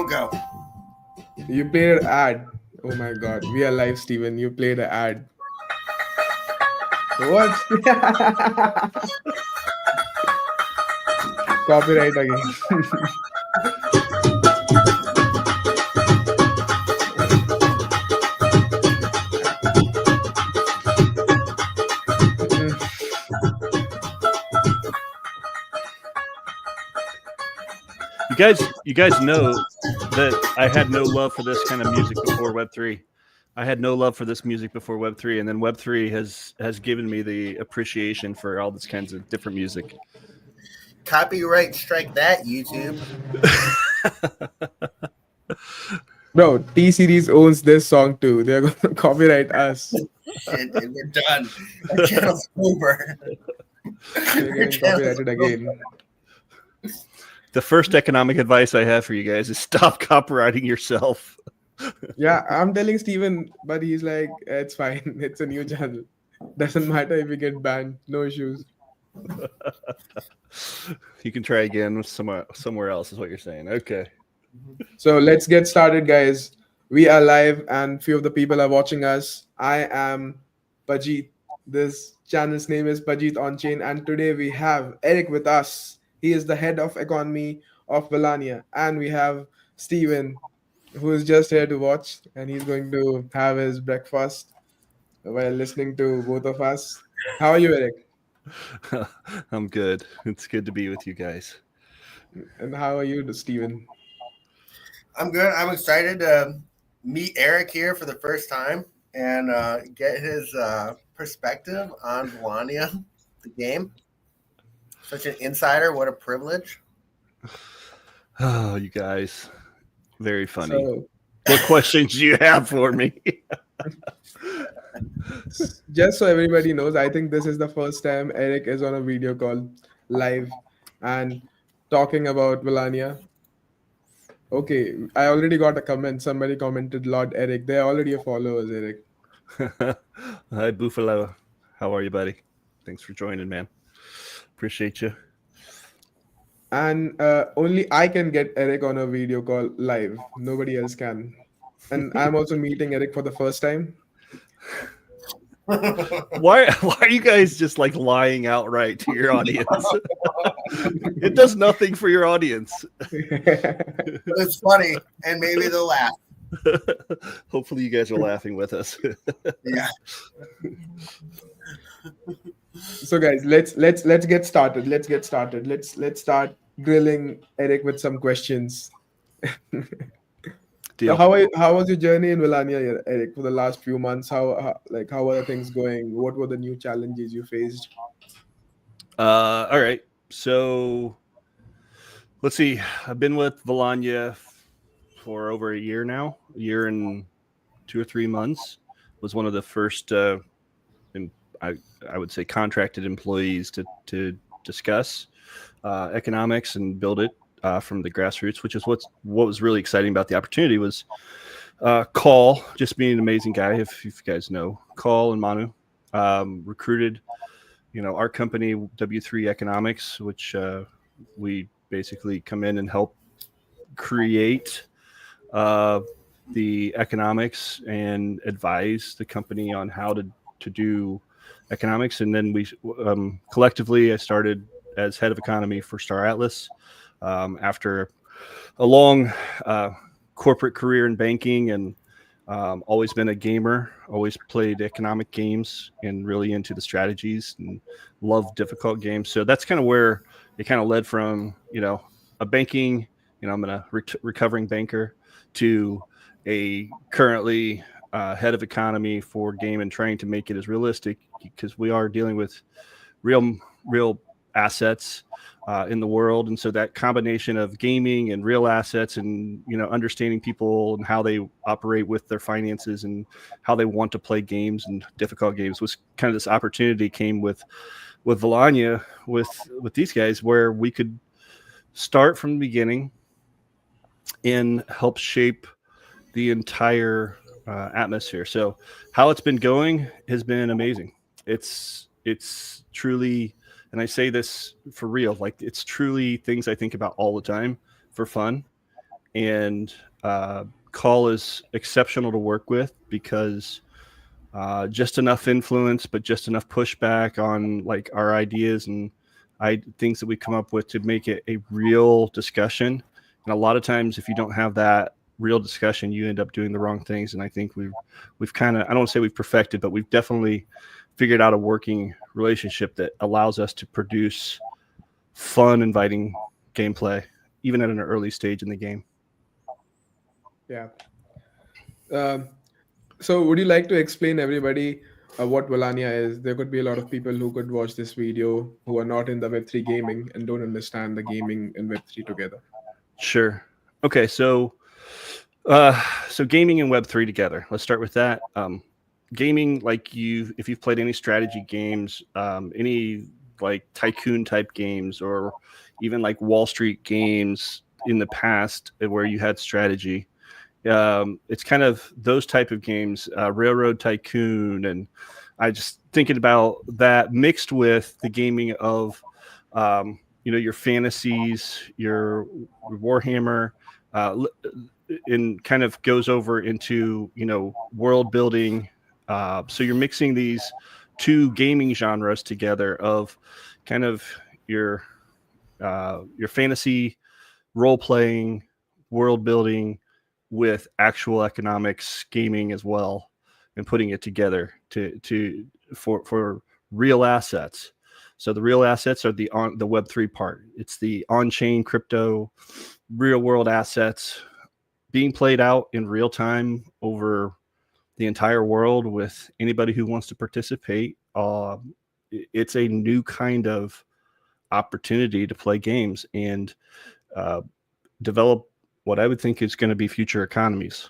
go. You played an ad. Oh my god, we are live, Steven. You played an ad. What? Copyright again. You guys know that I had no love for this kind of music before Web3. I had no love for this music before Web3, and then Web3 has given me the appreciation for all this kinds of different music. Copyright strike that, YouTube. Bro, T Series owns this song too. They're gonna copyright us. And we're done. Our channel's over. We're getting copyrighted again. The first economic advice I have for you guys is stop copywriting yourself. Yeah, I'm telling Steven, but he's like, it's fine. It's a new channel. Doesn't matter if we get banned. No issues. You can try again somewhere else, is what you're saying. Okay. So let's get started, guys. We are live, and few of the people are watching us. I am Pajit. This channel's name is Pajit On Chain, and today we have Eric with us. He is the head of economy of Valannia, and we have Steven, who is just here to watch, and he's going to have his breakfast while listening to both of us. How are you, Eric? I'm good. It's good to be with you guys. And how are you, Steven? I'm good. I'm excited to meet Eric here for the first time and get his perspective on Valannia, the game. Such an insider. What a privilege. Oh, you guys. Very funny. So, what questions do you have for me? just so everybody knows, I think this is the first time Eric is on a video call live and talking about Valannia. Okay, I already got a comment. Somebody commented, Lord Eric. They're already a followers, Eric. Hi, Buffalo. How are you, buddy? Thanks for joining, man. Appreciate you. And only I can get Eric on a video call live. Nobody else can. And I'm also meeting Eric for the first time. Why are you guys just like lying outright to your audience? It does nothing for your audience. It's funny, and maybe they'll laugh. Hopefully you guys are laughing with us. Yeah. So guys, let's get started. Let's start grilling Eric with some questions. Deal. So how was your journey in Valannia, Eric, for the last few months? How are the things going? What were the new challenges you faced? All right. So let's see. I've been with Valannia for over a year now. A year and 2 or 3 months. Was one of the first I would say contracted employees to discuss economics and build it from the grassroots, which is what was really exciting about the opportunity was Call, just being an amazing guy. If you guys know Call and Manu, recruited, our company W3 Economics, which we basically come in and help create the economics and advise the company on how to do economics. And then we collectively, I started as head of economy for Star Atlas after a long corporate career in banking, and always been a gamer, always played economic games and really into the strategies and love difficult games. So that's kind of where it kind of led from, a banking, I'm a recovering banker, to a currently head of economy for game and trying to make it as realistic, because we are dealing with real assets in the world. And so that combination of gaming and real assets and, understanding people and how they operate with their finances and how they want to play games and difficult games was kind of this opportunity came with Valannia, with these guys, where we could start from the beginning and help shape the entire atmosphere. So how it's been going has been amazing. It's truly, and I say this for real, like it's truly things I think about all the time for fun. and Call is exceptional to work with because just enough influence, but just enough pushback on like our ideas and things that we come up with to make it a real discussion. And a lot of times, if you don't have that real discussion, you end up doing the wrong things. And I think we've kind of, I don't want to say we've perfected, but we've definitely figured out a working relationship that allows us to produce fun, inviting gameplay, even at an early stage in the game. Yeah. So would you like to explain everybody what Valannia is? There could be a lot of people who could watch this video who are not in the Web3 gaming and don't understand the gaming and Web3 together. Sure. Okay. So gaming and Web3 together. Let's start with that. Gaming, like if you've played any strategy games, any like tycoon type games, or even like Wall Street games in the past where you had strategy. It's kind of those type of games, Railroad Tycoon, and I just thinking about that mixed with the gaming of, your fantasies, your Warhammer, and kind of goes over into world building. So you're mixing these two gaming genres together of kind of your fantasy role playing, world building with actual economics gaming as well, and putting it together for real assets. So the real assets are the Web3 part. It's the on-chain crypto, real world assets being played out in real time over the entire world with anybody who wants to participate. It's a new kind of opportunity to play games and develop what I would think is going to be future economies.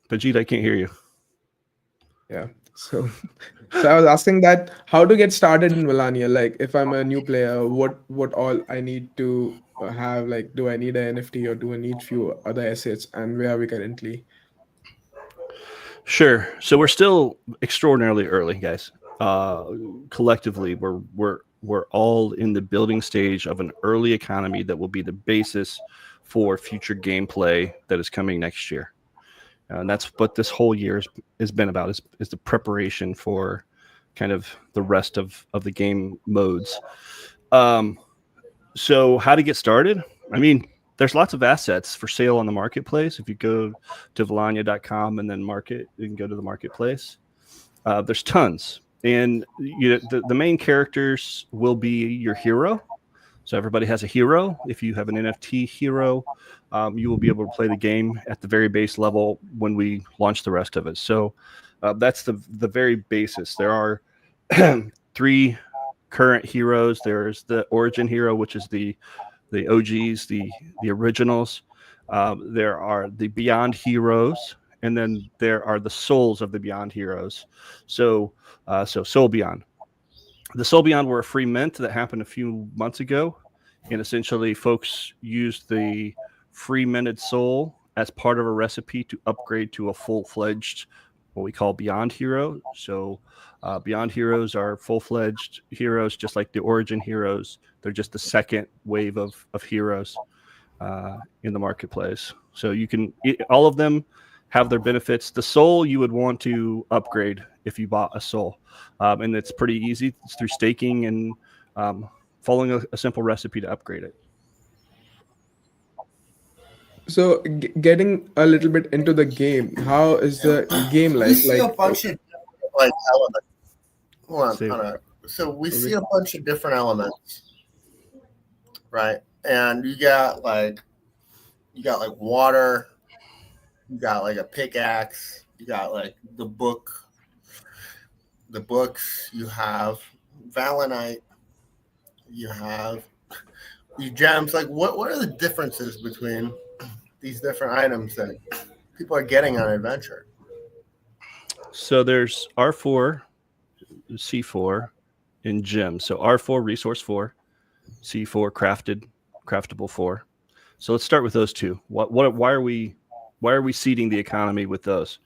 Bajit, I can't hear you. Yeah. So I was asking that how to get started in Valannia. Like if I'm a new player, what all I need to have? Like, do I need an NFT or do I need few other assets? And where are we currently? Sure. So we're still extraordinarily early, guys. Collectively, we're all in the building stage of an early economy that will be the basis for future gameplay that is coming next year. And that's what this whole year has been about, is the preparation for kind of the rest of the game modes. So how to get started? I mean, there's lots of assets for sale on the marketplace. If you go to Valannia.com and then you can go to the marketplace. There's tons. And the main characters will be your hero. So everybody has a hero. If you have an NFT hero, you will be able to play the game at the very base level when we launch the rest of it. So that's the very basis. There are 3 current heroes. There's the origin hero, which is the OGs, the originals. There are the Beyond heroes, and then there are the souls of the Beyond heroes. So Soul Beyond. The Soul Beyond were a free mint that happened a few months ago, and essentially folks used the free minted soul as part of a recipe to upgrade to a full-fledged, what we call Beyond hero. So Beyond heroes are full-fledged heroes, just like the origin heroes. They're just the second wave of heroes in the marketplace. So all of them have their benefits. The soul you would want to upgrade if you bought a soul. And it's pretty easy. It's through staking and following a simple recipe to upgrade it. So getting a little bit into the game, how is the game like? We see a bunch of like elements. Hold on. So we see a bunch of different elements, right? And you got like water, you got like a pickaxe, you got like the books, you have Valanite, you have these gems. Like what are the differences between these different items that people are getting on adventure? So there's R4, C4, and gems. So R4 resource 4, C4 craftable 4. So let's start with those two. Why are we seeding the economy with those?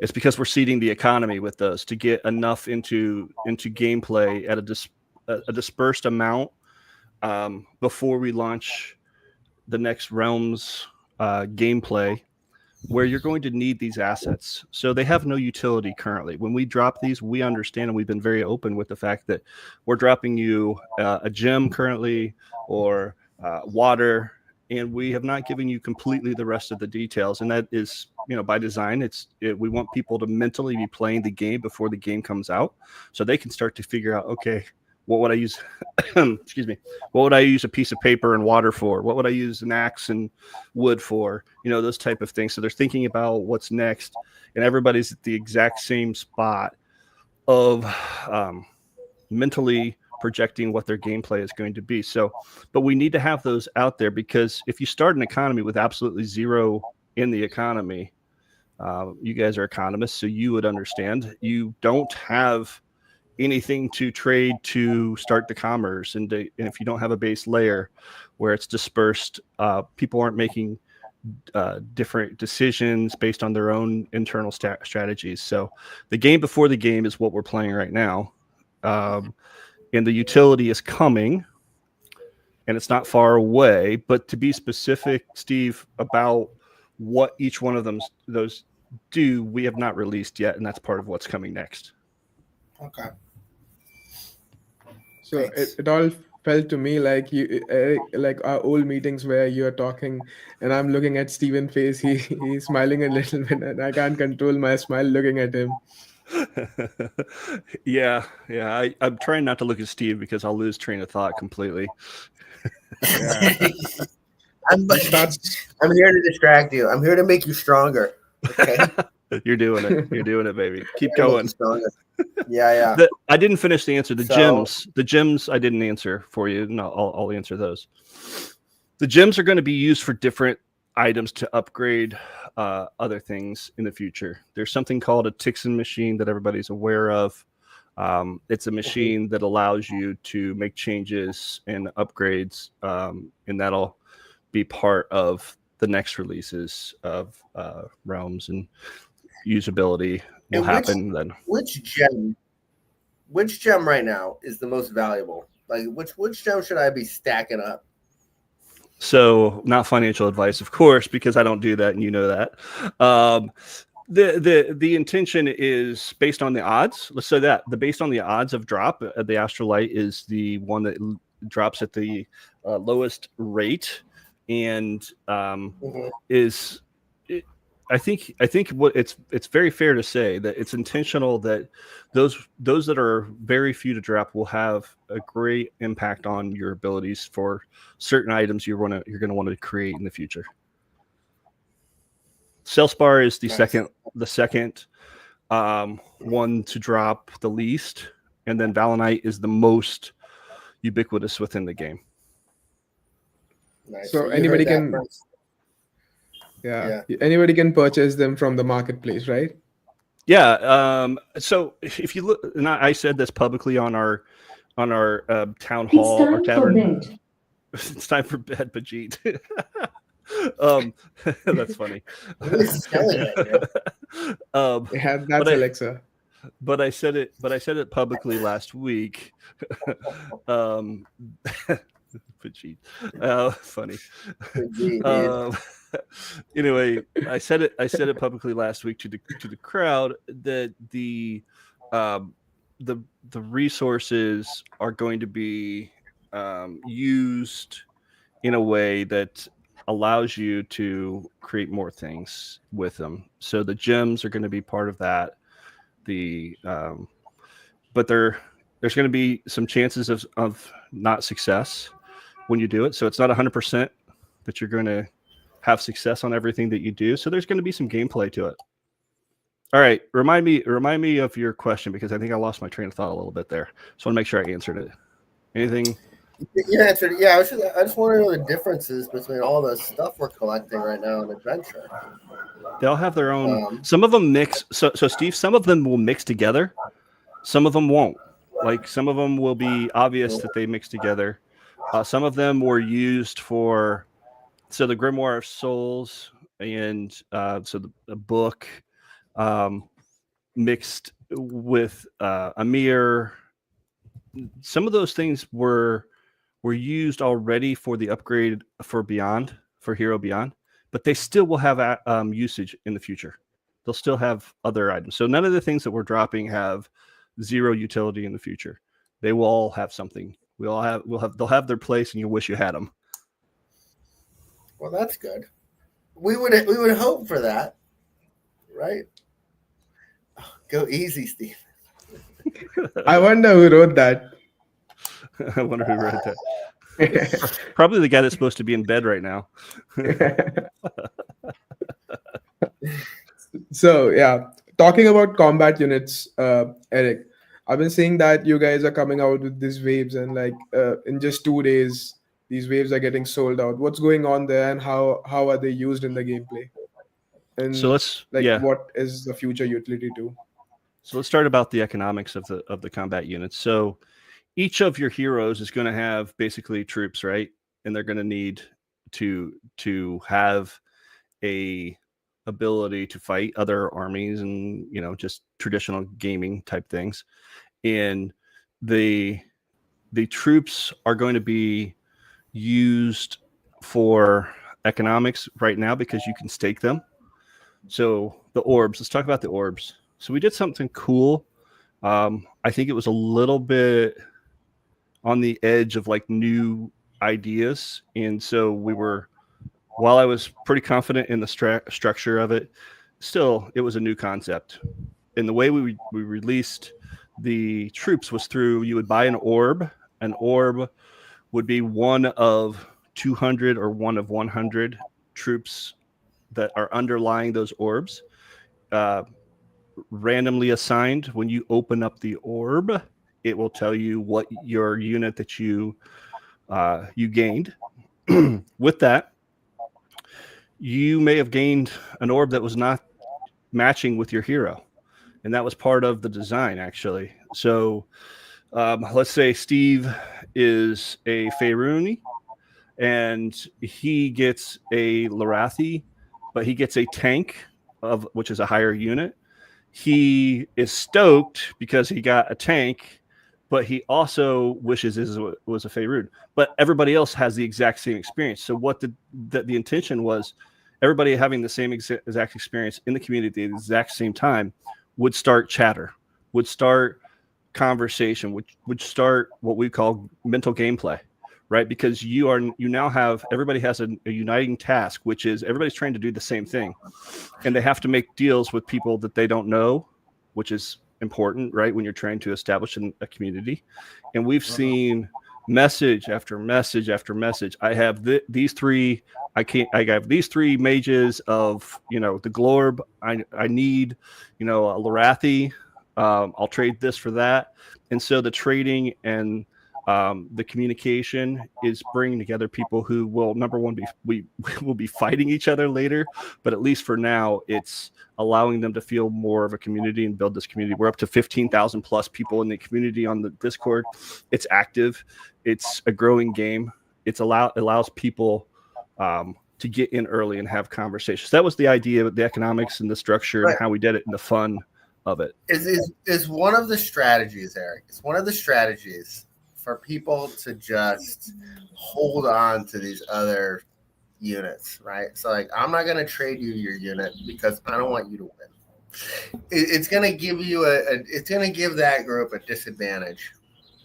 It's because we're seeding the economy with those to get enough into gameplay at a dispersed amount before we launch the next Realms gameplay, where you're going to need these assets. So they have no utility currently. When we drop these, we understand, and we've been very open with the fact that we're dropping you a gem currently or water, and we have not given you completely the rest of the details. And that is, by design. We want people to mentally be playing the game before the game comes out, so they can start to figure out, okay, what would I use? Excuse me. What would I use a piece of paper and water for? What would I use an axe and wood for? Those type of things. So they're thinking about what's next, and everybody's at the exact same spot of mentally projecting what their gameplay is going to be. So, but we need to have those out there, because if you start an economy with absolutely zero in the economy, you guys are economists, so you would understand. You don't have anything to trade to start the commerce, and if you don't have a base layer where it's dispersed, people aren't making different decisions based on their own internal strategies. So the game before the game is what we're playing right now, and the utility is coming, and it's not far away. But to be specific, Steve, about what each one of those do, we have not released yet, and that's part of what's coming next. Okay. So it all felt to me like like our old meetings where you're talking and I'm looking at Steven's face. He's smiling a little bit, and I can't control my smile looking at him. Yeah. I'm trying not to look at Steve because I'll lose train of thought completely. Yeah. I'm here to distract you. I'm here to make you stronger. Okay. You're doing it, baby. Keep going. Yeah. I didn't finish the answer. The gems I didn't answer for you. No, I'll answer those. The gems are going to be used for different items to upgrade other things in the future. There's something called a Tixon machine that everybody's aware of. It's a machine that allows you to make changes and upgrades, and that'll be part of the next releases of Realms, and usability will happen then. Which gem right now is the most valuable? Like which gem should I be stacking up? So, not financial advice, of course, because I don't do that, and you know that. The intention is based on the odds. Let's say that based on the odds of drop, the Astrolite is the one that drops at the lowest rate, and I think what it's very fair to say that it's intentional that those that are very few to drop will have a great impact on your abilities for certain items you're going to want to create in the future. Celspar is the second one to drop the least, and then Valannia is the most ubiquitous within the game. Nice. So anybody can anybody can purchase them from the marketplace, right? Yeah. So if you look, and I said this publicly on our town hall, our tavern. It's time for bed, Bajit. That's funny. Who's selling it? That's Alexa. But I said it publicly last week. Bajit. Funny. Anyway, I said it publicly last week to the crowd that the resources are going to be used in a way that allows you to create more things with them. So the gems are going to be part of that. But there's going to be some chances of not success when you do it. So it's not 100% that you're going to have success on everything that you do. So there's going to be some gameplay to it. All right. Remind me of your question, because I think I lost my train of thought a little bit there. Just want to make sure I answered it. Anything? You answered. Yeah, I just want to know the differences between all the stuff we're collecting right now in Adventure. They'll have their own. Some of them mix. So Steve, some of them will mix together. Some of them won't. Like some of them will be obvious that they mix together. Some of them were used for. So the Grimoire of Souls and so the book, mixed with Amir. Some of those things were used already for the upgrade for Beyond, for Hero Beyond, but they still will have usage in the future. They'll still have other items. So none of the things that we're dropping have zero utility in the future. They will all have something. They'll have their place, and you wish you had them. Well, that's good. We would hope for that, right? Go easy, Steve. I wonder who wrote that. I wonder who wrote that. Probably the guy that's supposed to be in bed right now. So yeah, talking about combat units, Eric, I've been seeing that you guys are coming out with these waves, and like in just 2 days, these waves are getting sold out. What's going on there, and how are they used in the gameplay? And So let's what is the future utility too? So let's start about the economics of the combat units. So each of your heroes is going to have basically troops, right? And they're going to need to have a ability to fight other armies and just traditional gaming type things. And the troops are going to be used for economics right now because you can stake them. So the orbs, let's talk about the orbs. So we did something cool. I think it was a little bit on the edge of like new ideas. And so while I was pretty confident in the structure of it, still it was a new concept. And the way we released the troops was through, you would buy an orb. An orb would be one of 200 or one of 100 troops that are underlying those orbs, randomly assigned. When you open up the orb, it will tell you what your unit that you gained. With that, you may have gained an orb that was not matching with your hero, and that was part of the design, actually. So let's say Steve is a Faeruni, and he gets a Lorathi, but he gets a tank which is a higher unit. He is stoked because he got a tank, but he also wishes it was a Faerun. But everybody else has the exact same experience. So what the intention was, everybody having the same exact experience in the community at the exact same time would start chatter, would start conversation, would start what we call mental gameplay. Right? Because you now have, everybody has a uniting task, which is everybody's trying to do the same thing, and they have to make deals with people that they don't know, which is important, right? When you're trying to establish a community. And we've seen message after message after message. I have these three. I have these three mages of the Glorb. I need a Lorathi. I'll trade this for that. And so the trading and the communication is bringing together people who will, number one, we will be fighting each other later, but at least for now, it's allowing them to feel more of a community and build this community. We're up to 15,000 plus people in the community on the Discord. It's active. It's a growing game. Allows people to get in early and have conversations. That was the idea with the economics and the structure and how we did it and the fun of it. Is one of the strategies, Eric. It's one of the strategies for people to just hold on to these other units, right? So like, I'm not going to trade you your unit because I don't want you to win. It's going to give you it's going to give that group a disadvantage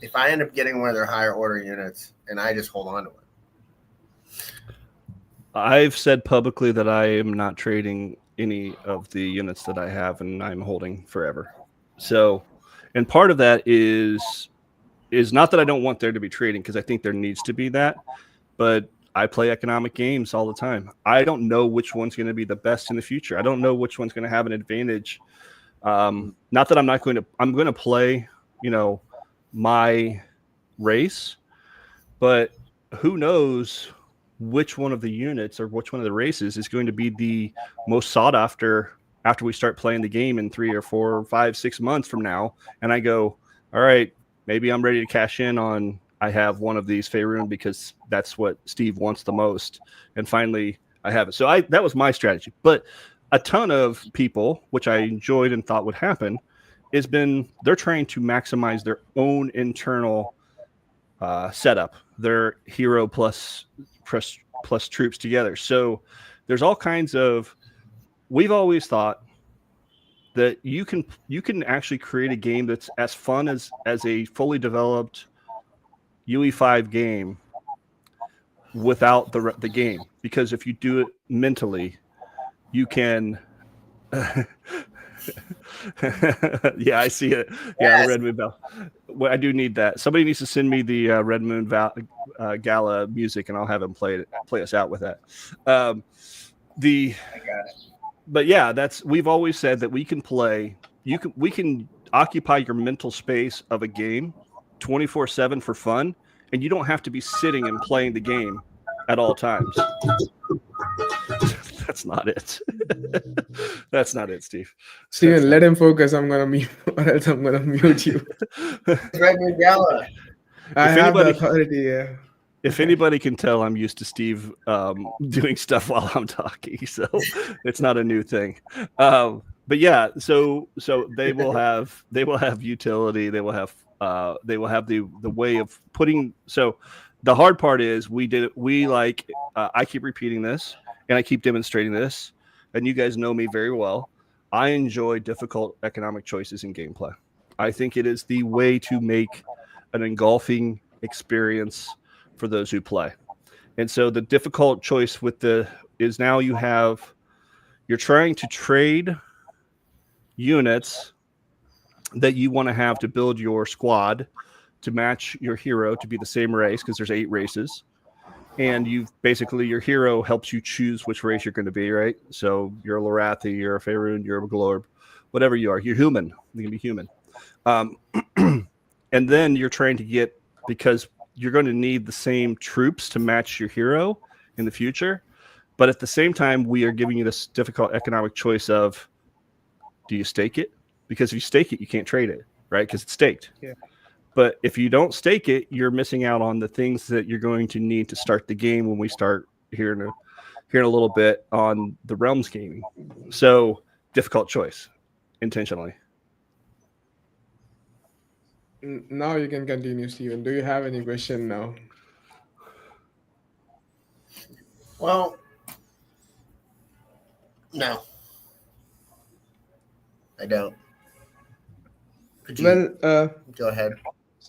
if I end up getting one of their higher order units and I just hold on to it. I've said publicly that I am not trading any of the units that I have, and I'm holding forever. So, and part of that is not that I don't want there to be trading, because I think there needs to be that, but I play economic games all the time. I don't know which one's going to be the best in the future. I don't know which one's going to have an advantage. Not that I'm going to play, my race, but who knows which one of the units or which one of the races is going to be the most sought after we start playing the game in 3 or 4 or 5, 6 months from now. And I go, all right, maybe I'm ready to cash in on, I have one of these Faerun because that's what Steve wants the most. And finally I have it. So that was my strategy. But a ton of people, which I enjoyed and thought would happen, they're trying to maximize their own internal setup, their hero plus troops together. So there's all kinds of. We've always thought that you can actually create a game that's as fun as a fully developed UE5 game without the game, because if you do it mentally, you can. Yeah, I see it. Yeah, the Red Moon Bell. Well, I do need that. Somebody needs to send me the Red Moon Gala music, and I'll have him play us out with that. I got it. But yeah, we've always said that we can play. We can occupy your mental space of a game 24/7 for fun, and you don't have to be sitting and playing the game at all times. That's not it. That's not it, Steve. Steven, let him focus. I'm gonna mute, or else I'm gonna mute you. Red Moon Gala. I have the authority. Yeah. If anybody can tell, I'm used to Steve doing stuff while I'm talking, so it's not a new thing. But yeah, so they will have utility. They will have the way of putting. So the hard part is I keep repeating this and I keep demonstrating this, and you guys know me very well. I enjoy difficult economic choices in gameplay. I think it is the way to make an engulfing experience for those who play. And so the difficult choice is now you're trying to trade units that you want to have to build your squad to match your hero to be the same race, because there's 8 races. And your hero helps you choose which race you're going to be, right? So you're a Lorathi, you're a Faerun, you're a Glorb, whatever you are. You're human. You can be human. And then you're trying to get, because you're going to need the same troops to match your hero in the future. But at the same time, we are giving you this difficult economic choice of, do you stake it? Because if you stake it, you can't trade it, right? Because it's staked. Yeah. But if you don't stake it, you're missing out on the things that you're going to need to start the game when we start here in a little bit on the Realms gaming. So difficult choice, intentionally. Now you can continue, Steven. Do you have any question now? Well, no, I don't. Could you go ahead?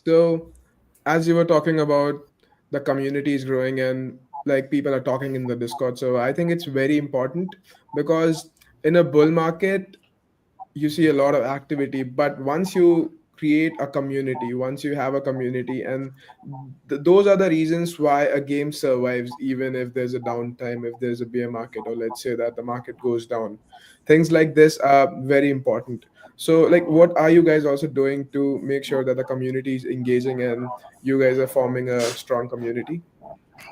So, as you were talking about, the community is growing and like people are talking in the Discord. So I think it's very important, because in a bull market, you see a lot of activity. But once you create a community, once you have a community, and those are the reasons why a game survives, even if there's a downtime, if there's a bear market, or let's say that the market goes down. Things like this are very important. So, like, what are you guys also doing to make sure that the community is engaging and you guys are forming a strong community?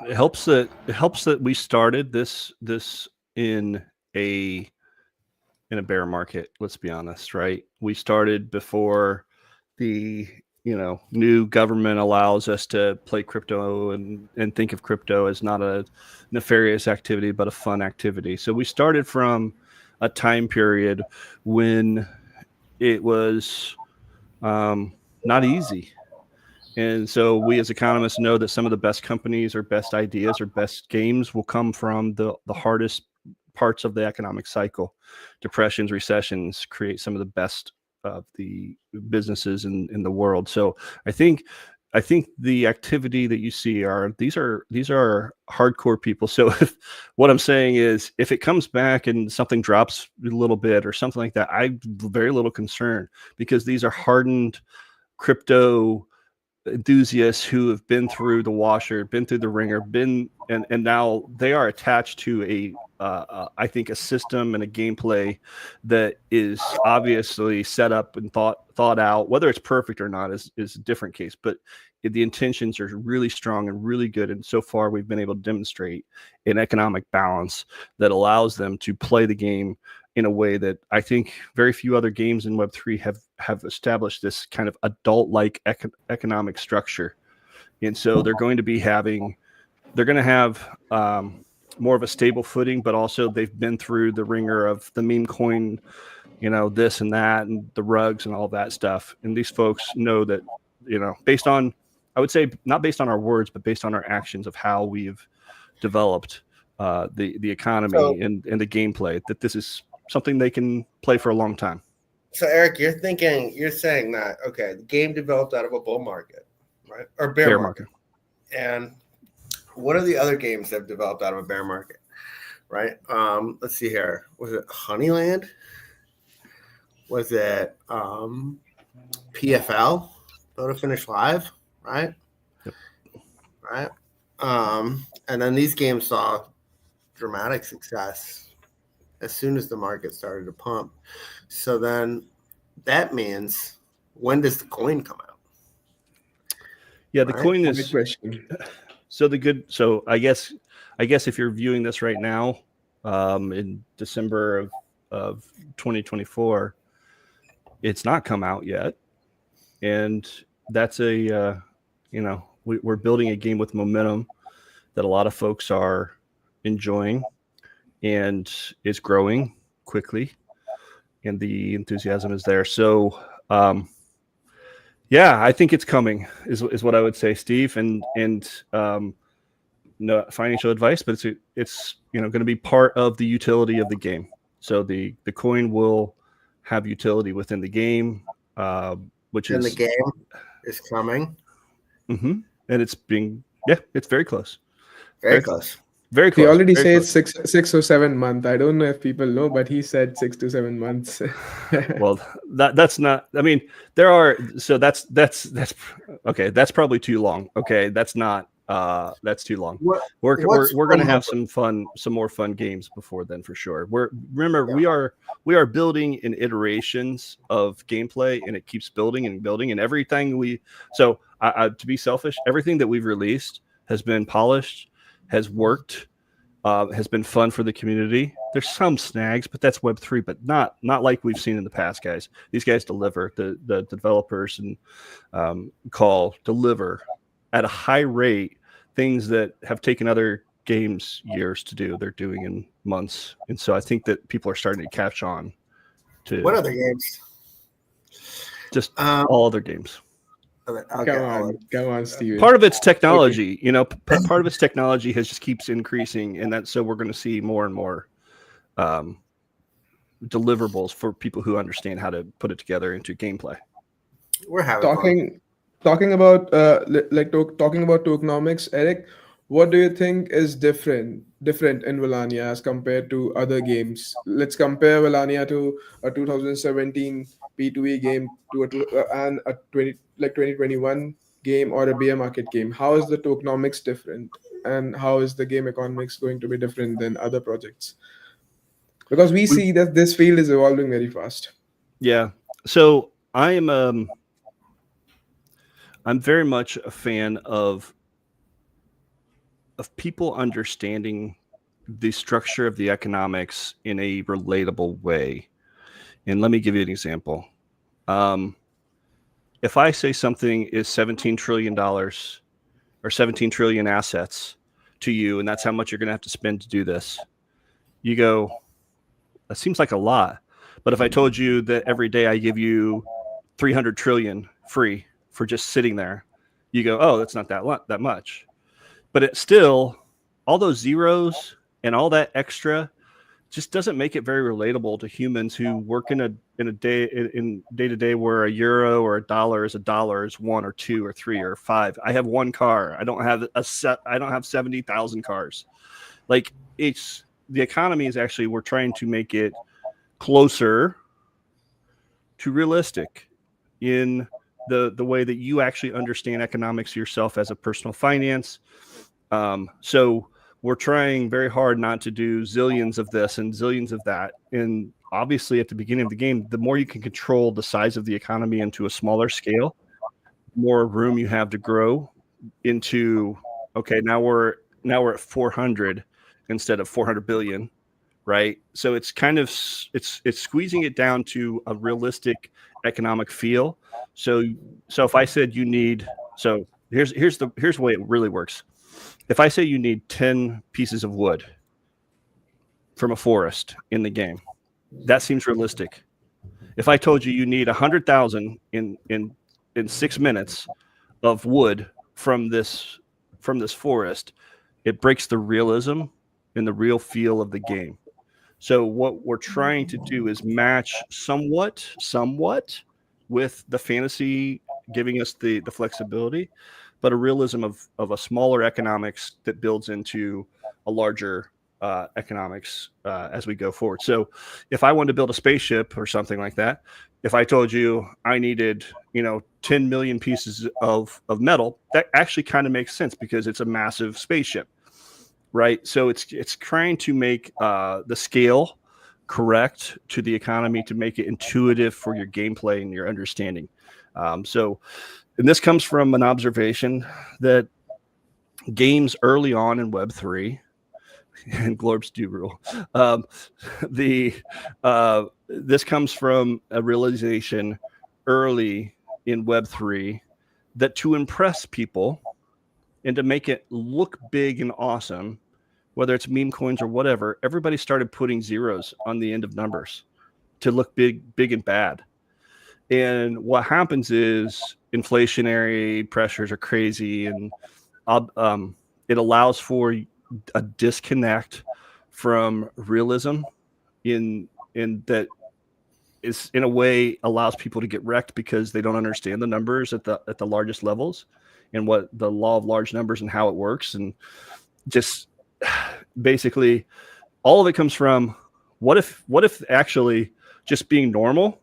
It helps that we started this in a bear market. Let's be honest, right? We started before the new government allows us to play crypto and think of crypto as not a nefarious activity, but a fun activity. So we started from a time period when it was not easy. And so we as economists know that some of the best companies or best ideas or best games will come from the hardest parts of the economic cycle. Depressions, recessions create some of the best of the businesses in the world. So I think the activity that you see these are hardcore people. So what I'm saying is, if it comes back and something drops a little bit or something like that, I'm very little concerned, because these are hardened crypto enthusiasts who have been through the washer, been through the ringer, and now they are attached to I think a system and a gameplay that is obviously set up and thought out. Whether it's perfect or not is a different case, but the intentions are really strong and really good. And so far, we've been able to demonstrate an economic balance that allows them to play the game in a way that I think very few other games in Web3 have established this kind of adult-like economic structure. And so they're going to have more of a stable footing, but also they've been through the ringer of the meme coin, this and that, and the rugs and all that stuff. And these folks know that, based on, I would say, not based on our words, but based on our actions of how we've developed the economy and the gameplay, that this is something they can play for a long time. So Eric, you're saying that, okay, the game developed out of a bull market, right? Or bear market. And what are the other games that have developed out of a bear market, right? Let's see here. Was it Honeyland? Was it PFL, Photo Finish Live, right? Yep. Right. And then these games saw dramatic success as soon as the market started to pump. So then that means, when does the coin come out? Yeah, the coin is Good question. So I guess if you're viewing this right now, in December of 2024, it's not come out yet, and that's we're building a game with momentum that a lot of folks are enjoying, and it's growing quickly, and the enthusiasm is there. So yeah, I think it's coming is what I would say, Steve, and no financial advice, but it's going to be part of the utility of the game. So the coin will have utility within the game, which And is the game is coming. Mm-hmm. And it's very close. Very close. Very close. He already very said close. 6 or 7 months. I don't know if people know, but he said 6 to 7 months. Well, that's not. I mean, there are. So that's okay. That's probably too long. Okay, that's not. That's too long. We're going to have some more fun games before then for sure. We are building in iterations of gameplay, and it keeps building and building, and everything to be selfish, everything that we've released has been polished, has worked, has been fun for the community. There's some snags, but that's Web3, but not like we've seen in the past, guys. These guys deliver. The developers and deliver at a high rate things that have taken other games years to do. They're doing in months, and so I think that people are starting to catch on to what other games? Just all other games. Okay, Come on, Steven. Part of it's technology, part of its technology just keeps increasing, and so we're going to see more and more deliverables for people who understand how to put it together into gameplay. We're having fun. Talking about talking about tokenomics, Eric, what do you think is different in Valannia as compared to other games? Let's compare Valannia to a 2017 P2E game to a 2021 game or a bear market game. How is the tokenomics different, and how is the game economics going to be different than other projects? Because we see that this field is evolving very fast. Yeah. So I'm very much a fan of people understanding the structure of the economics in a relatable way. And let me give you an example. If I say something is $17 trillion or 17 trillion assets to you, and that's how much you're going to have to spend to do this, you go, that seems like a lot. But if I told you that every day I give you 300 trillion free for just sitting there, you go, oh, that's not that much. But it's still, all those zeros and all that extra just doesn't make it very relatable to humans who work in day to day where a euro or a dollar is one or two or three or five. I have one car. I don't have 70,000 cars. Like, it's the economy is actually, we're trying to make it closer to realistic in the way that you actually understand economics yourself as a personal finance. So we're trying very hard not to do zillions of this and zillions of that. And obviously at the beginning of the game, the more you can control the size of the economy into a smaller scale, the more room you have to grow into, okay, now we're at 400 instead of 400 billion. Right. So it's kind of, it's squeezing it down to a realistic economic feel. So if I said you need, here's the way it really works. If I say you need 10 pieces of wood, from a forest in the game. That seems realistic. If I told you need 100,000 in 6 minutes of wood from this forest, it breaks the realism and the real feel of the game. So what we're trying to do is match somewhat with the fantasy, giving us the flexibility, but a realism of a smaller economics that builds into a larger economics as we go forward. So if I wanted to build a spaceship or something like that, if I told you I needed, 10 million pieces of metal, that actually kind of makes sense because it's a massive spaceship, right? So it's trying to make the scale correct to the economy to make it intuitive for your gameplay and your understanding. And this comes from an observation that games early on in Web3, and Glorbs do rule. This comes from a realization early in Web3 that to impress people and to make it look big and awesome, whether it's meme coins or whatever, everybody started putting zeros on the end of numbers to look big and bad. And what happens is inflationary pressures are crazy, and it allows for a disconnect from realism in that is in a way allows people to get wrecked because they don't understand the numbers at the largest levels and what the law of large numbers and how it works. And just basically all of it comes from what if actually just being normal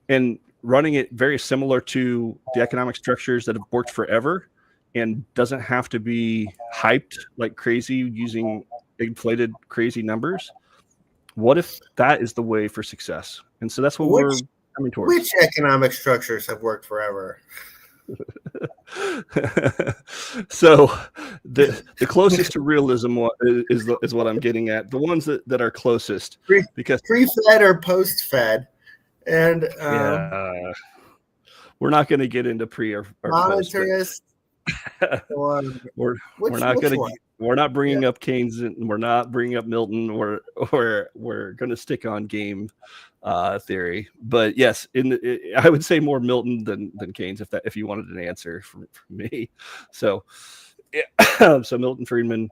and running it very similar to the economic structures that have worked forever and doesn't have to be hyped like crazy using inflated crazy numbers. What if that is the way for success? And so that's what we're coming towards. Which economic structures have worked forever? So the closest to realism is what I'm getting at. The ones that are closest, because pre-Fed or post-Fed, and we're not going to get into pre or monetarist. We're not bringing up Keynes, and we're not bringing up Milton. We're going to stick on game theory. But yes, I would say more Milton than Keynes if you wanted an answer from me. So so Milton Friedman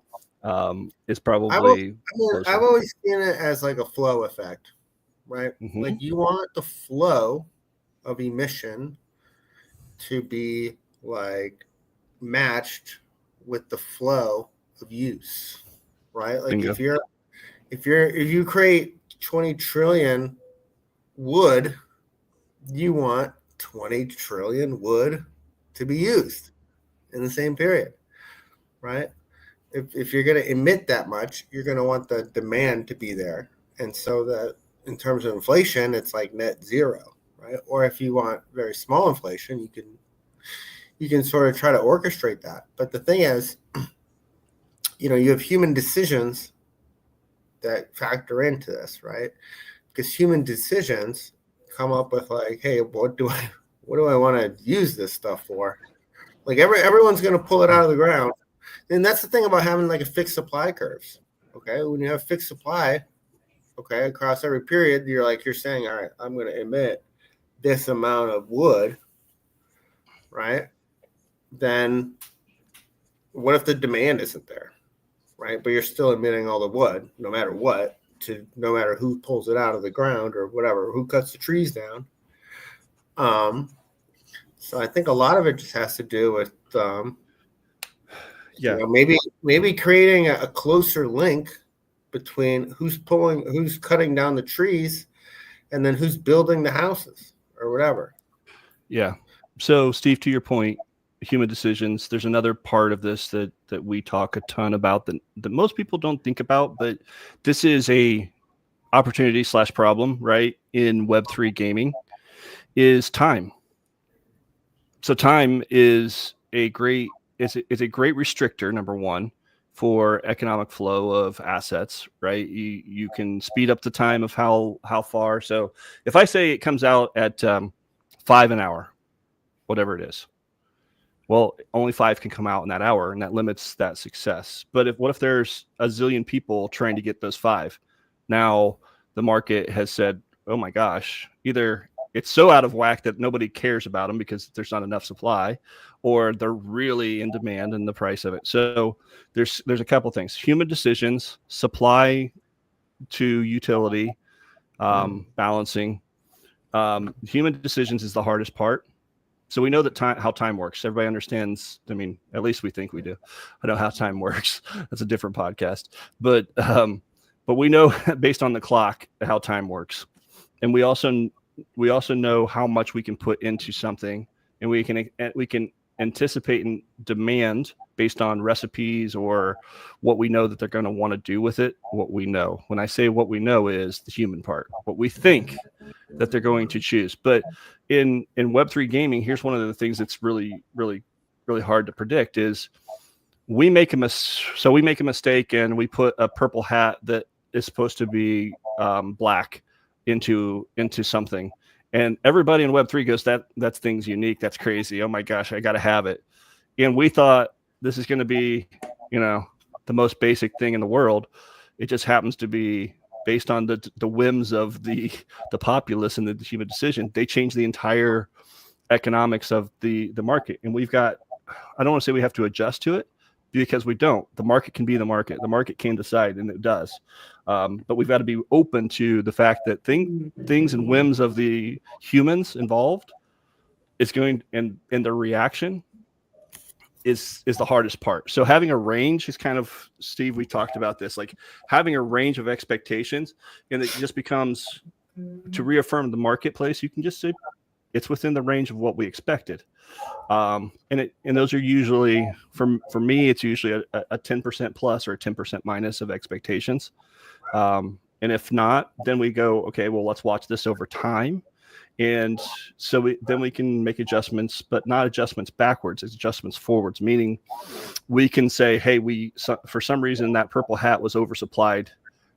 is probably. I've always seen it as like a flow effect, right? Mm-hmm. Like you want the flow of emission to be like matched with the flow of use, right? Like Bingo. if you create 20 trillion wood, you want 20 trillion wood to be used in the same period, right? If you're going to emit that much, you're going to want the demand to be there. And so that in terms of inflation, it's like net zero, right? Or if you want very small inflation, you can sort of try to orchestrate that. But the thing is, you have human decisions that factor into this, right? Because human decisions come up with like, hey, what do I want to use this stuff for? Like everyone's going to pull it out of the ground. And that's the thing about having like a fixed supply curves. Okay. When you have fixed supply, okay, across every period, you're saying, all right, I'm going to emit this amount of wood, right? Then what if the demand isn't there, right? But you're still emitting all the wood, no matter what, no matter who pulls it out of the ground or whatever, who cuts the trees down. So I think a lot of it just has to do with, maybe creating a closer link between who's cutting down the trees and then who's building the houses or whatever. Yeah. So Steve, to your point, human decisions, there's another part of this that we talk a ton about that most people don't think about, but this is a opportunity / problem, right? In Web3 gaming is time. So time is a great restrictor, number one, for economic flow of assets, right? You can speed up the time of how far. So if I say it comes out at 5 an hour, whatever it is, well, only 5 can come out in that hour, and that limits that success. But what if there's a zillion people trying to get those 5? Now the market has said, oh my gosh, either it's so out of whack that nobody cares about them because there's not enough supply, or they're really in demand and the price of it. So there's a couple things: human decisions, supply to utility, balancing. Human decisions is the hardest part. So we know that how time works. Everybody understands. I mean, at least we think we do. I know how time works. That's a different podcast. But we know based on the clock how time works, and we also know how much we can put into something, and we can anticipate and demand based on recipes or what we know that they're going to want to do with it. What we know. When I say what we know is the human part. What we think that they're going to choose. But in Web3 gaming, here's one of the things that's really, really, really hard to predict is we make a mistake and we put a purple hat that is supposed to be black into something. And everybody in Web3 goes, that thing's unique. That's crazy. Oh my gosh, I got to have it. And we thought this is going to be, the most basic thing in the world. It just happens to be based on the whims of the populace and the human decision. They change the entire economics of the market. And we've got, I don't want to say we have to adjust to it, because we don't. The market can be the market. The market can decide, and it does. But we've got to be open to the fact that things and whims of the humans involved is going, and their reaction is the hardest part. So having a range is kind of, Steve, we talked about this, like having a range of expectations, and it just becomes, to reaffirm the marketplace, you can just say it's within the range of what we expected. And those are usually, for me, it's usually a 10% plus or a 10% minus of expectations. And if not, then we go, okay, well, let's watch this over time. And so we can make adjustments, but not adjustments backwards, it's adjustments forwards, meaning we can say, hey, for some reason that purple hat was oversupplied,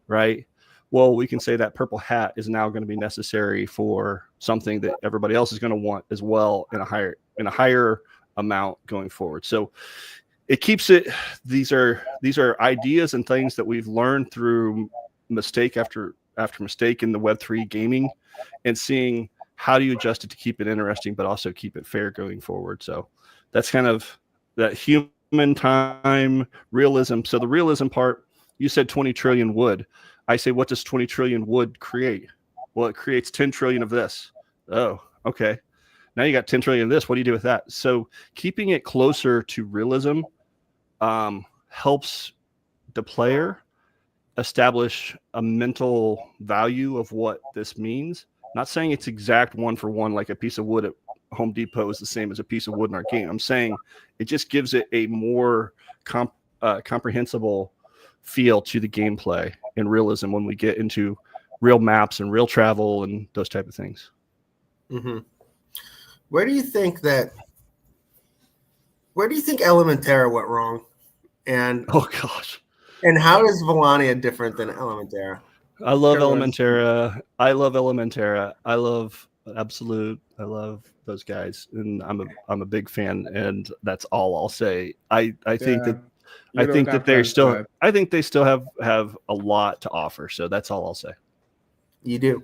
right? Well, we can say that purple hat is now going to be necessary for something that everybody else is going to want as well in a higher amount going forward. So it keeps it. These are ideas and things that we've learned through mistake after mistake in the Web3 gaming, and seeing how do you adjust it to keep it interesting, but also keep it fair going forward. So that's kind of that human time realism. So the realism part, you said 20 trillion wood. I say, what does 20 trillion wood create? Well, it creates 10 trillion of this. Oh, okay. Now you got 10 trillion of this. What do you do with that? So keeping it closer to realism helps the player establish a mental value of what this means. Not saying it's exact one for one, like a piece of wood at Home Depot is the same as a piece of wood in our game. I'm saying it just gives it a more comprehensible feel to the gameplay and realism when we get into real maps and real travel and those type of things. Mm-hmm. Where do you think Elementara went wrong? And oh gosh, and how is Valannia different than Elementara? I love Elementara. I love Elementara. I love Absolute. I love those guys, and I'm a big fan, and that's all I'll say. I think that they still have a lot to offer. So that's all I'll say. You do?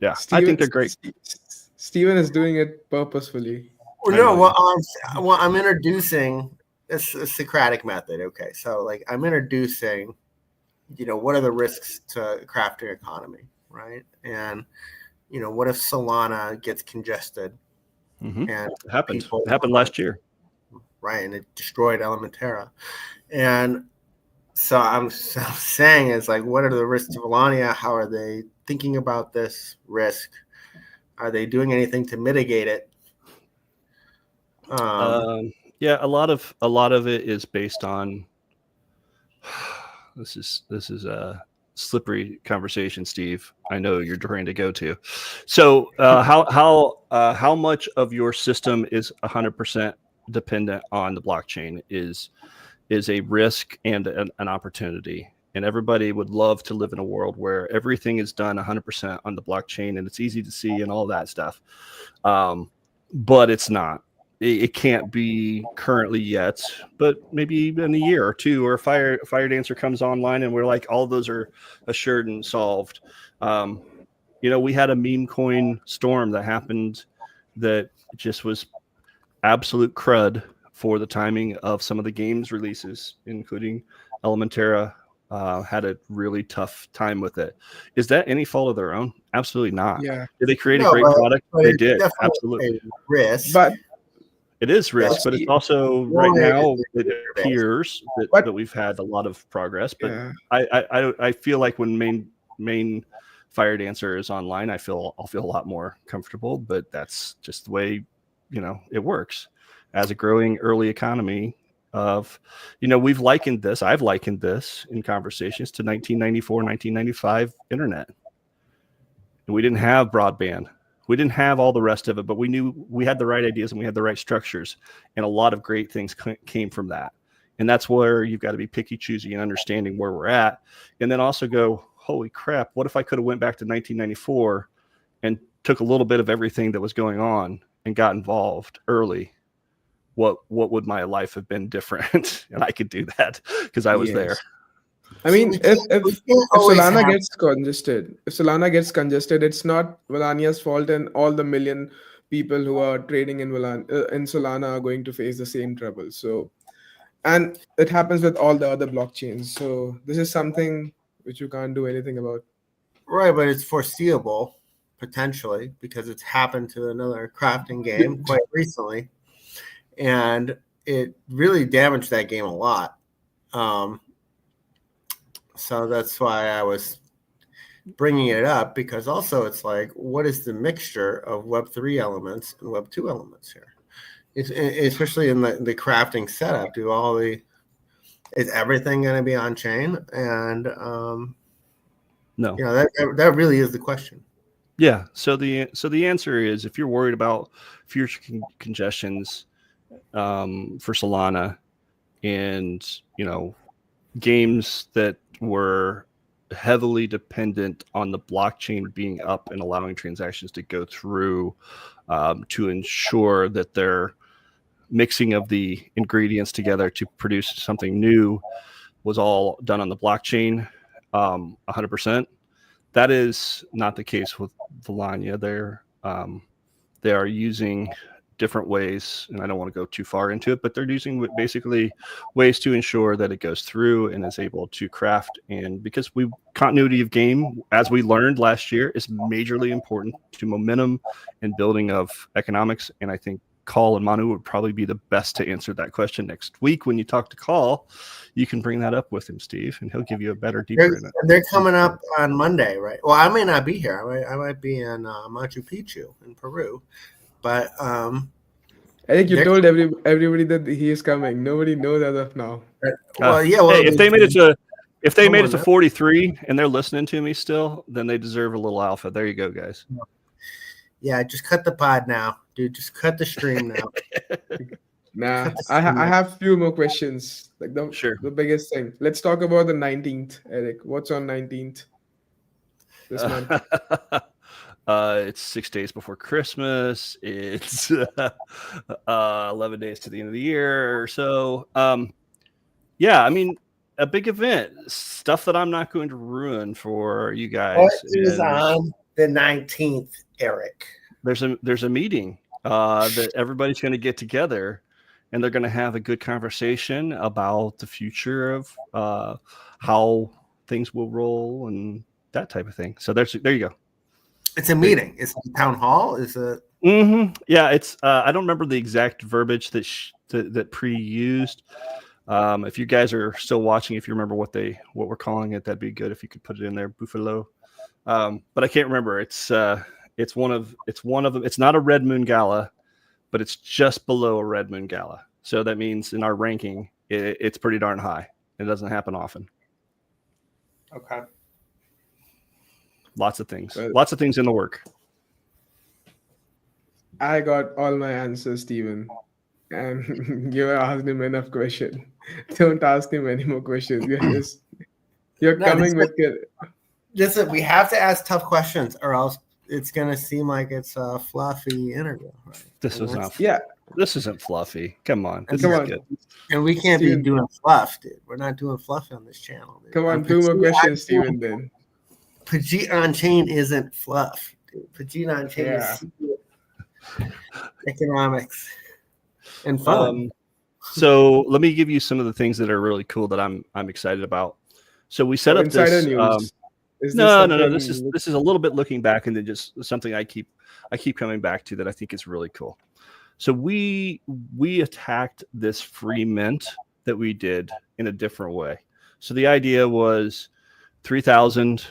Yeah, I think they're great. Steven is doing it purposefully. No, I'm introducing a Socratic method. Okay, so like I'm introducing, what are the risks to crafting economy, right? And what if Solana gets congested? Mm-hmm. And it happened last year, right? And it destroyed Elementara. And so I'm saying is like, what are the risks to Valannia? How are they thinking about this risk? Are they doing anything to mitigate it? Yeah, a lot of it is based on. This is a slippery conversation, Steve. I know you're trying to go to. So, how much of your system is 100% dependent on the blockchain is a risk and an opportunity. And everybody would love to live in a world where everything is done 100% on the blockchain and it's easy to see and all that stuff. But it's not. it can't be currently yet, but maybe in a year or two, or Fire Dancer comes online and we're like, all those are assured and solved. We had a meme coin storm that happened that just was absolute crud for the timing of some of the games releases, including Elementara. Had a really tough time with it. Is that any fault of their own? Absolutely not. Yeah. Did they create a No, great product? but They it's did. definitely Absolutely. a risk. But It is risk, Yes. but it's also Well, right now it- it appears But- that we've had a lot of progress. But yeah. I feel like when main Fire Dancer is online, I'll feel a lot more comfortable. But that's just the way it works as a growing early economy. I've likened this in conversations to 1994, 1995 internet. And we didn't have broadband. We didn't have all the rest of it, but we knew we had the right ideas and we had the right structures. And a lot of great things came from that. And that's where you've got to be picky, choosy, and understanding where we're at. And then also go, holy crap, what if I could have went back to 1994 and took a little bit of everything that was going on and got involved early? What would my life have been different? And I could do that because I was there. I mean, if Solana have- gets congested, it's not Valannia's fault, and all the million people who are trading in Solana are going to face the same trouble. So, and it happens with all the other blockchains. So this is something which you can't do anything about. Right, but it's foreseeable potentially because it's happened to another crafting game quite recently, and it really damaged that game a lot. So that's why I was bringing it up, because also it's like, what is the mixture of Web3 elements and Web2 elements here? Especially in the crafting setup. Is everything going to be on chain? And no, that really is the question. Yeah. So the answer is, if you're worried about future congestions for Solana and games that were heavily dependent on the blockchain being up and allowing transactions to go through to ensure that they're mixing of the ingredients together to produce something new was all done on the blockchain 100%. That is not the case with Valannia. They are using different ways, and I don't want to go too far into it, but they're using basically ways to ensure that it goes through and is able to craft. And because continuity of game, as we learned last year, is majorly important to momentum and building of economics. And I think Call and Manu would probably be the best to answer that question next week. When you talk to Call, you can bring that up with him, Steve, and he'll give you a better, deeper. They're coming up on Monday, right? Well, I may not be here. I might be in Machu Picchu in Peru. But I think you told everybody that he is coming. Nobody knows as of now. Well, yeah. Well, hey, if they made it to 43 and they're listening to me still, then they deserve a little alpha. There you go, guys. Yeah, just cut the pod now, dude. Just cut the stream now. I have few more questions. Like the biggest thing. Let's talk about the 19th, Eric. What's on 19th this month? It's 6 days before Christmas. It's 11 days to the end of the year or so. Yeah, I mean, a big event, stuff that I'm not going to ruin for you guys. What is on the 19th, Eric? There's a meeting that everybody's going to get together, and they're going to have a good conversation about the future of how things will roll and that type of thing. So there you go. It's a meeting. It's a town hall. Is it? Mm-hmm. Yeah, it's. I don't remember the exact verbiage that Pre used. If you guys are still watching, if you remember what we're calling it, that'd be good if you could put it in there, Buffalo. But I can't remember. It's one of them. It's not a Red Moon Gala, but it's just below a Red Moon Gala. So that means in our ranking, it's pretty darn high. It doesn't happen often. Okay. Lots of things in the work. I got all my answers, Steven. And you asked him enough questions. Don't ask him any more questions. You're coming with it. Listen, we have to ask tough questions, or else it's gonna seem like it's a fluffy interview. Right? This was not. Yeah. This isn't fluffy. Come on. This Come is on. good. And we can't Steven. be doing fluff, dude. We're not doing fluff on this channel. Dude. Come on, 2 more questions, Steven. Then Pajit on chain isn't fluff. Dude. Pajit on chain Yeah. is economics and fun. So let me give you some of the things that are really cool that I'm excited about. So we set up insider this. news. Is No. something- This is a little bit looking back, and then just something I keep coming back to that I think is really cool. So we attacked this free mint that we did in a different way. So the idea was 3,000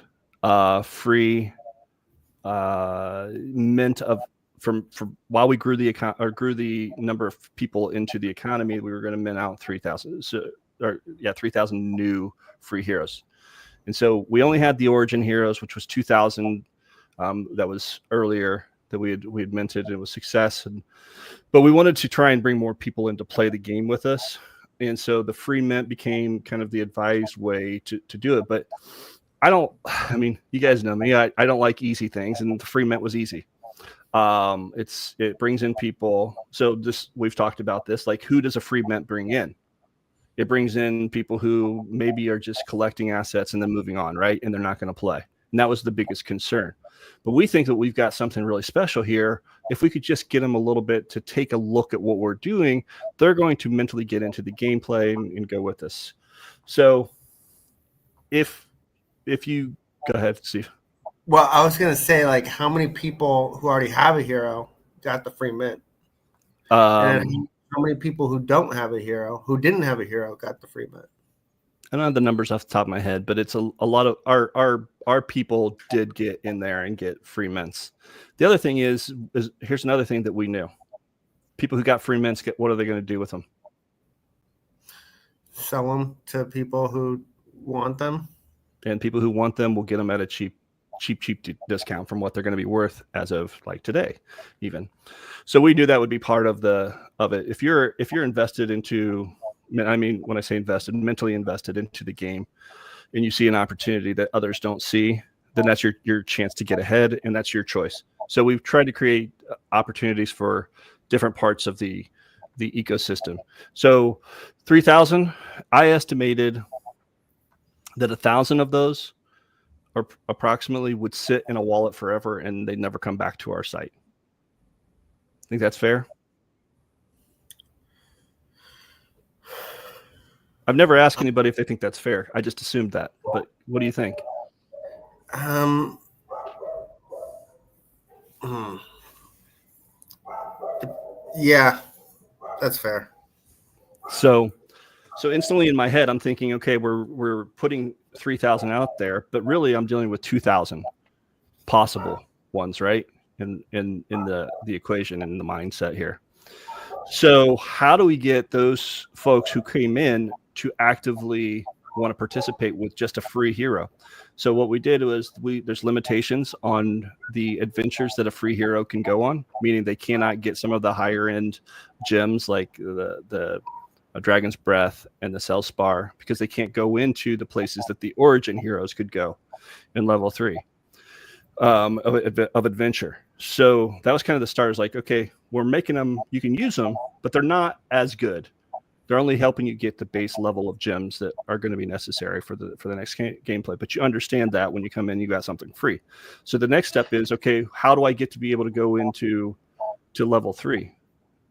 free mint of from while we grew the number of people into the economy, we were going to mint out 3,000. So 3,000 new free heroes. And so we only had the origin heroes, which was 2,000. That was earlier that we had minted, and it was success. But we wanted to try and bring more people in to play the game with us. And so the free mint became kind of the advised way to do it. But I mean, you guys know me. I don't like easy things, and the free mint was easy. It brings in people. So we've talked about this. Like, who does a free mint bring in? It brings in people who maybe are just collecting assets and then moving on, right? And they're not going to play. And that was the biggest concern. But we think that we've got something really special here. If we could just get them a little bit to take a look at what we're doing, they're going to mentally get into the gameplay and go with us. So if you go ahead, Steve. Well, I was going to say, like, how many people who already have a hero got the free mint? And how many people who don't have a hero, who didn't have a hero, got the free mint? I don't have the numbers off the top of my head, but it's a lot of our people did get in there and get free mints. The other thing is here's another thing that we knew. People who got free mints, what are they going to do with them? Sell them to people who want them. And people who want them will get them at a cheap discount from what they're going to be worth as of like today, even. So we knew that would be part of it. If you're invested into, I mean, when I say invested, mentally invested into the game, and you see an opportunity that others don't see, then that's your chance to get ahead, and that's your choice. So we've tried to create opportunities for different parts of the ecosystem. So 3,000, I estimated that 1,000 of those or approximately would sit in a wallet forever and they'd never come back to our site. Think that's fair? I've never asked anybody if they think that's fair. I just assumed that. But what do you think? Yeah, that's fair. So instantly in my head, I'm thinking, okay, we're putting 3,000 out there, but really I'm dealing with 2,000 possible ones, right? In the equation and the mindset here. So how do we get those folks who came in to actively want to participate with just a free hero? So what we did was there's limitations on the adventures that a free hero can go on, meaning they cannot get some of the higher end gems like the Dragon's Breath and the Cell Spar, because they can't go into the places that the origin heroes could go in level 3 of adventure. So that was kind of the start. Is like, okay, we're making them, you can use them, but they're not as good. They're only helping you get the base level of gems that are going to be necessary for the next gameplay. But you understand that when you come in, you got something free. So the next step is, okay, how do I get to be able to go into level 3?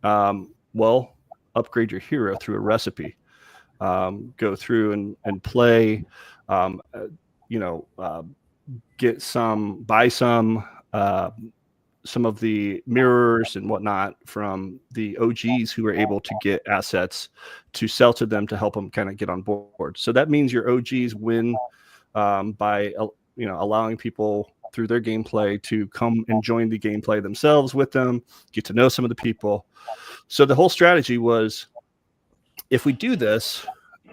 Well, upgrade your hero through a recipe. Go through and play. Get some, buy some of the mirrors and whatnot from the OGs who are able to get assets to sell to them to help them kind of get on board. So that means your OGs win by allowing people through their gameplay to come and join the gameplay themselves with them, get to know some of the people. So the whole strategy was, if we do this,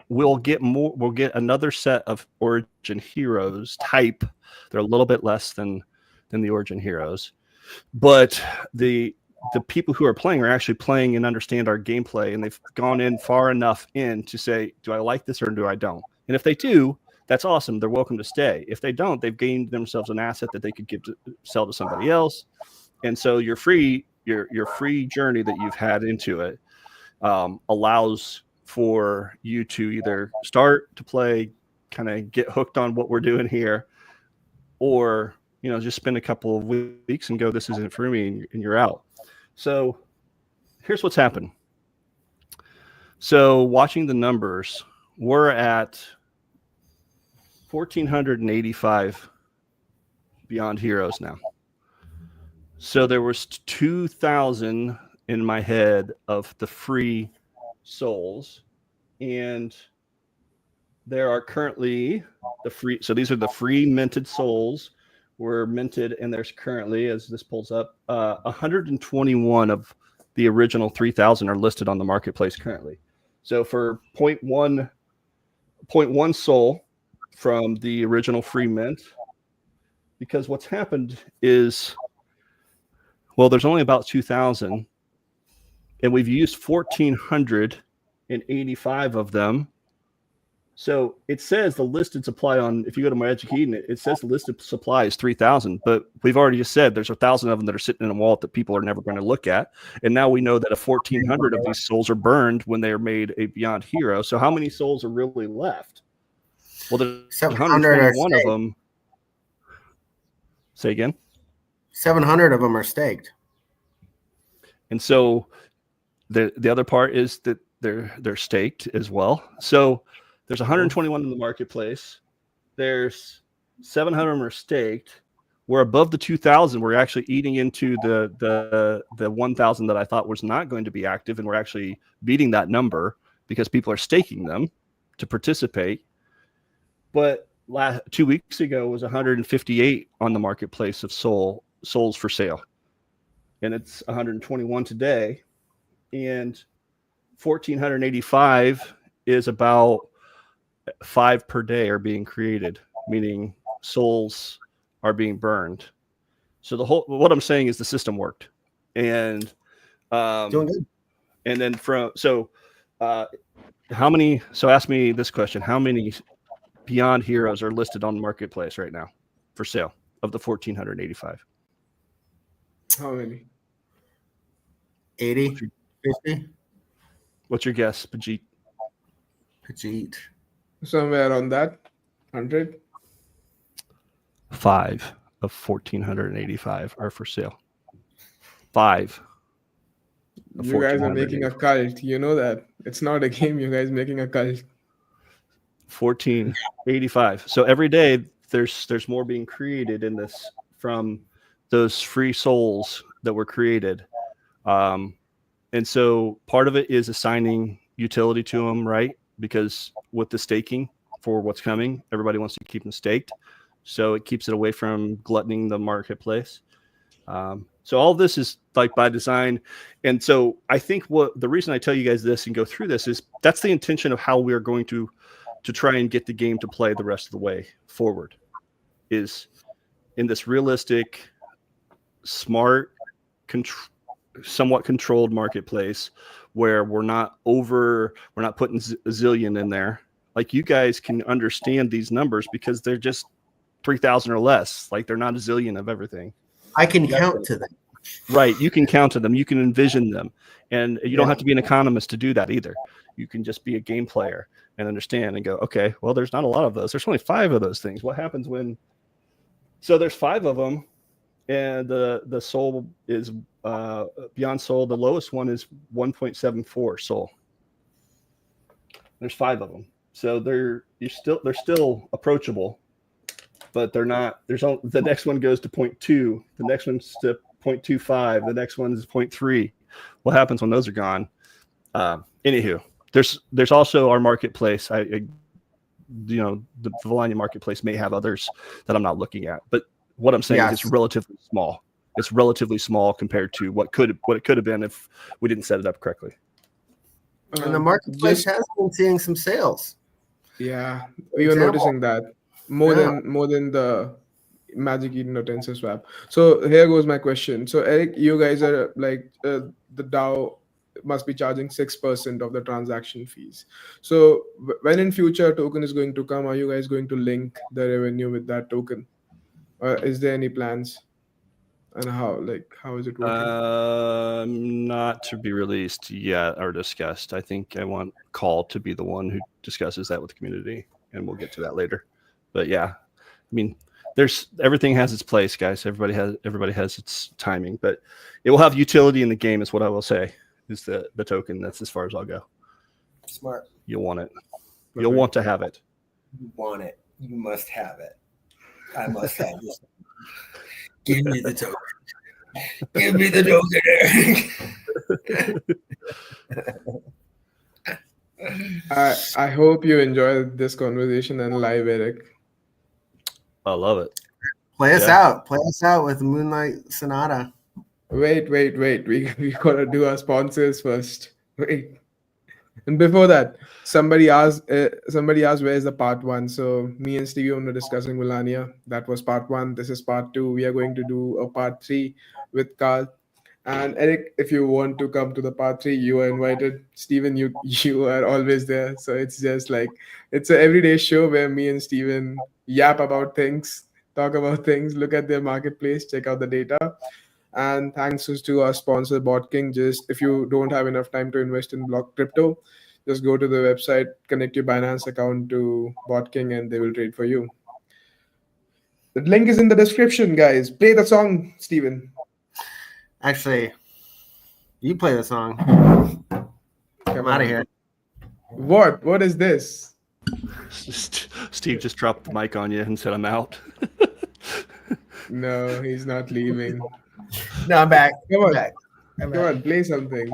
we'll get another set of origin heroes type. They're a little bit less than the origin heroes. But the people who are playing are actually playing and understand our gameplay, and they've gone in far enough in to say, do I like this or do I don't? And if they do, that's awesome. They're welcome to stay. If they don't, they've gained themselves an asset that they could sell to somebody else. And so your free your free journey that you've had into it allows for you to either start to play, kind of get hooked on what we're doing here, or just spend a couple of weeks and go, this isn't for me, and you're out. So here's what's happened. So watching the numbers, we're at 1,485 Beyond Heroes now. So there was 2,000 in my head of the free souls, and there are currently the free. So these are the free minted souls were minted, and there's currently, as this pulls up, 121 of the original 3,000 are listed on the marketplace currently. So for 0.1 soul from the original free mint, because what's happened is, well, there's only about 2,000, and we've used 1,485 of them. So it says the listed supply on, if you go to my Magic Eden, it says the listed supply is 3,000, but we've already just said there's 1,000 of them that are sitting in a wallet that people are never going to look at. And now we know that 1,400 of these souls are burned when they are made a Beyond Hero. So how many souls are really left? Well, there's 121 of them. Say again? 700 of them are staked. And so the other part is that they're staked as well. So there's 121 in the marketplace. There's 700 of them are staked. We're above the 2,000. We're actually eating into the 1,000 that I thought was not going to be active, and we're actually beating that number because people are staking them to participate. But 2 weeks ago was 158 on the marketplace of souls for sale, and it's 121 today, and 1,485 is about 5 per day are being created, meaning souls are being burned. So what I'm saying is the system worked, and Doing good. and then how many? So ask me this question: how many Beyond Heroes are listed on the marketplace right now for sale of the 1,485? How many? 80, 50. What's your guess, Pajit? Petite. Somewhere on that 100. 5 of 1,485 are for sale. 5. You guys are making a cult. You know that. It's not a game. You guys making a cult. 1,485. So every day there's more being created in this from those free souls that were created. And so part of it is assigning utility to them, right? Because with the staking for what's coming, everybody wants to keep them staked. So it keeps it away from gluttoning the marketplace. So all this is like by design. And so I think the reason I tell you guys this and go through this is that's the intention of how we're going to try and get the game to play the rest of the way forward, is in this realistic, smart, somewhat controlled marketplace where we're not putting a zillion in there. Like, you guys can understand these numbers because they're just 3,000 or less. Like, they're not a zillion of everything. I can count to them. Right. You can count to them. You can envision them. And you don't have to be an economist to do that either. You can just be a game player and understand and go, okay, well, there's not a lot of those. There's only 5 of those things. What happens when? So there's 5 of them, and the soul is Beyond Soul. The lowest one is 1.74 soul. There's 5 of them. So they're still approachable, but they're not. The next one goes to 0.2. The next one's to 0.25. The next one is 0.3. What happens when those are gone? Anywho, there's also our marketplace. The Valannia marketplace may have others that I'm not looking at, but what I'm saying is it's relatively small. It's relatively small compared to what it could have been if we didn't set it up correctly. And the marketplace has been seeing some sales. Yeah, we were noticing that more than the Magic Eden or Tensor Swap. So here goes my question. So Eric, you guys are like the DAO must be charging 6% of the transaction fees. So when in future a token is going to come, are you guys going to link the revenue with that token? Or is there any plans And how is it working? Not to be released yet or discussed. I think I want Call to be the one who discusses that with the community, and we'll get to that later. But yeah, I mean, there's everything has its place, guys. Everybody has its timing, but it will have utility in the game, is what I will say. Is the token. That's as far as I'll go. Smart. You'll want it. You'll want to have it. You want it. You must have it. I must have this. Give me the token. Give me the token. I hope you enjoyed this conversation and live, Eric. I love it. Play us out. Play us out with Moonlight Sonata. Wait. We gotta do our sponsors first. Wait. And before that, somebody asked where's the part 1. So me and Stevie were discussing Valannia. That was part 1. This is part 2. We are going to do a part 3 with Carl. And Eric, if you want to come to the part 3, you are invited. Steven, you are always there. So it's just like it's an everyday show where me and Steven yap about things, talk about things, look at their marketplace, check out the data. And thanks to our sponsor BotKing. Just if you don't have enough time to invest in block crypto, just go to the website, connect your Binance account to BotKing, and they will trade for you. The link is in the description, guys. Play the song, Steven. Actually, you play the song. Come out of here. What is this? Steve just dropped the mic on you and said, "I'm out." No, he's not leaving. No, I'm back. Come on. I'm Come on, play something.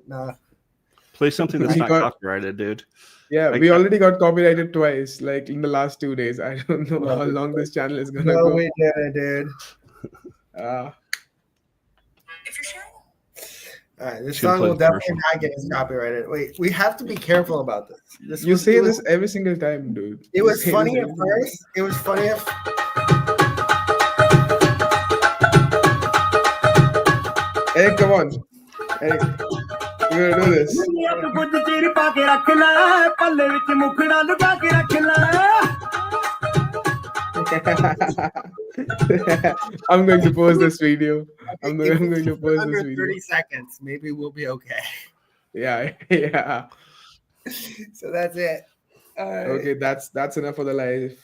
No. Play something that's We not got- copyrighted, dude. Yeah, we already got copyrighted twice, like in the last 2 days. I don't know how long this channel is gonna No, go. we didn't, dude. If you're sharing, All right, this Should song play will the definitely commercial. not get us copyrighted. Wait, we have to be careful about this. You was- say it was- this every single time, dude. It You was say funny this at every single time. first. It was funny at Eric, come on. Eric, we're gonna do this. I'm going to post this video. I'm going to post under this video. 30 seconds. Maybe we'll be okay. Yeah. So that's it. All right. Okay, that's enough for the live.